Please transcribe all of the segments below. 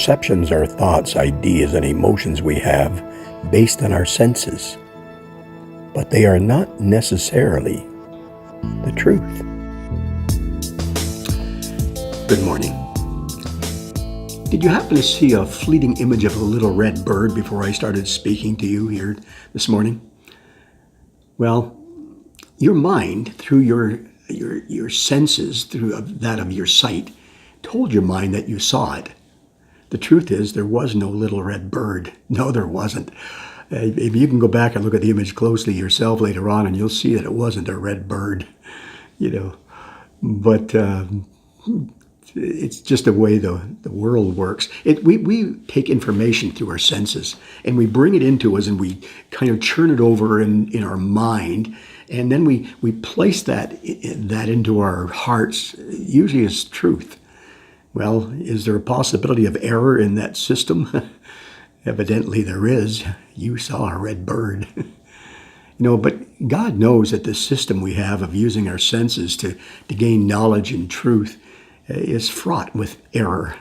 Perceptions are thoughts, ideas, and emotions we have based on our senses, but they are not necessarily the truth. Good morning. Did you happen to see a fleeting image of a little red bird before I started speaking to you here this morning? Well, your mind, through your senses, through that of your sight, told your mind that you saw it. The truth is, there was no little red bird. No, there wasn't. If you can go back and look at the image closely yourself later on, and you'll see that it wasn't a red bird, But it's just the way the world works. We take information through our senses, and we bring it into us, and we kind of churn it over in our mind, and then we place that into our hearts, usually as truth. Well, is there a possibility of error in that system? Evidently there is. You saw a red bird. But God knows that the system we have of using our senses to gain knowledge and truth is fraught with error.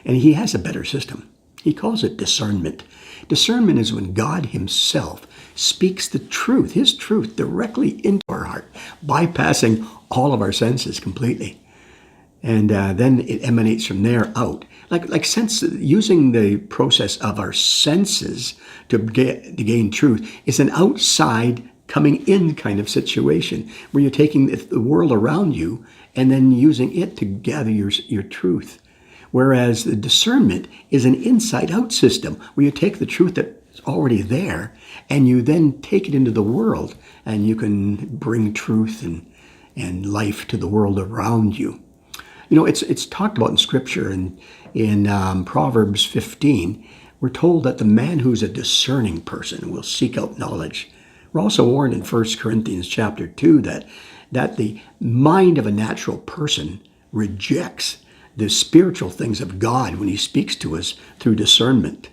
And he has a better system. He calls it discernment. Discernment is when God himself speaks the truth, his truth, directly into our heart, bypassing all of our senses completely. And then it emanates from there out. Like sense, using the process of our senses to gain truth is an outside coming in kind of situation where you're taking the world around you and then using it to gather your truth. Whereas the discernment is an inside out system where you take the truth that's already there and you then take it into the world, and you can bring truth and life to the world around you. It's talked about in Scripture, and in Proverbs 15, we're told that the man who's a discerning person will seek out knowledge. We're also warned in 1 Corinthians chapter 2 that the mind of a natural person rejects the spiritual things of God when he speaks to us through discernment.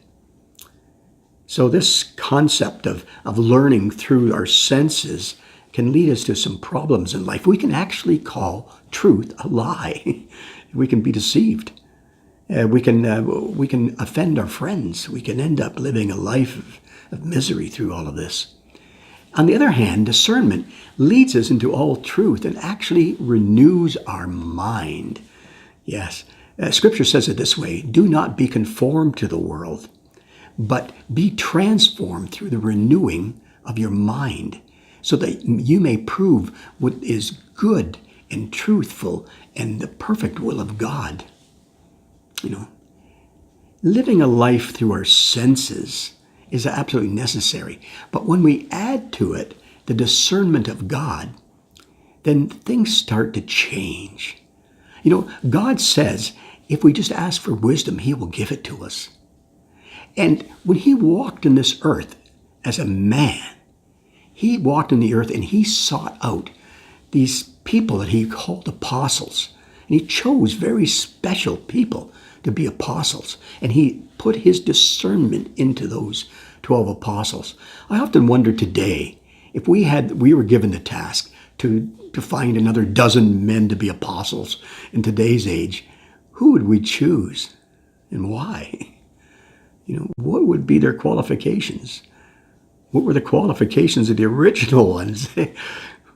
So this concept of learning through our senses can lead us to some problems in life. We can actually call truth a lie. We can be deceived. We can offend our friends. We can end up living a life of misery through all of this. On the other hand, discernment leads us into all truth and actually renews our mind. Yes, Scripture says it this way: do not be conformed to the world, but be transformed through the renewing of your mind, so that you may prove what is good and truthful and the perfect will of God. Living a life through our senses is absolutely necessary. But when we add to it the discernment of God, then things start to change. God says if we just ask for wisdom, he will give it to us. And when he walked in this earth as a man, he walked in the earth and he sought out these people that he called apostles. And he chose very special people to be apostles. And he put his discernment into those 12 apostles. I often wonder today, if we were given the task to find another dozen men to be apostles in today's age, who would we choose and why? What would be their qualifications? What were the qualifications of the original ones?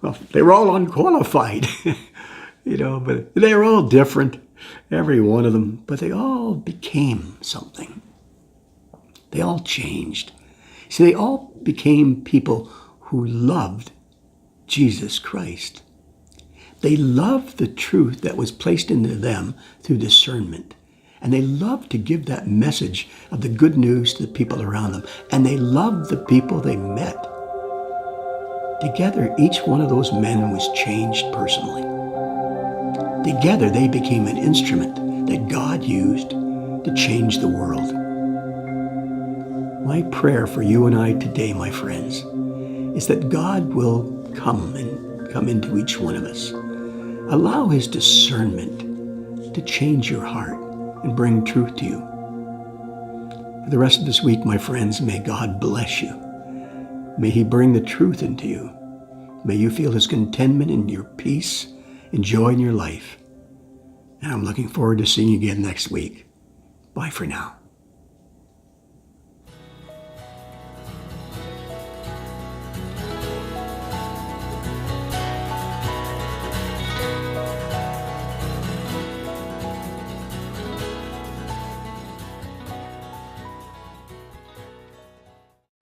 Well, they were all unqualified, but they were all different, every one of them, but they all became something. They all changed. See, they all became people who loved Jesus Christ. They loved the truth that was placed into them through discernment. And they loved to give that message of the good news to the people around them. And they loved the people they met. Together, each one of those men was changed personally. Together, they became an instrument that God used to change the world. My prayer for you and I today, my friends, is that God will come into each one of us. Allow his discernment to change your heart and bring truth to you. For the rest of this week, my friends, may God bless you. May he bring the truth into you. May you feel his contentment and your peace and joy in your life. And I'm looking forward to seeing you again next week. Bye for now.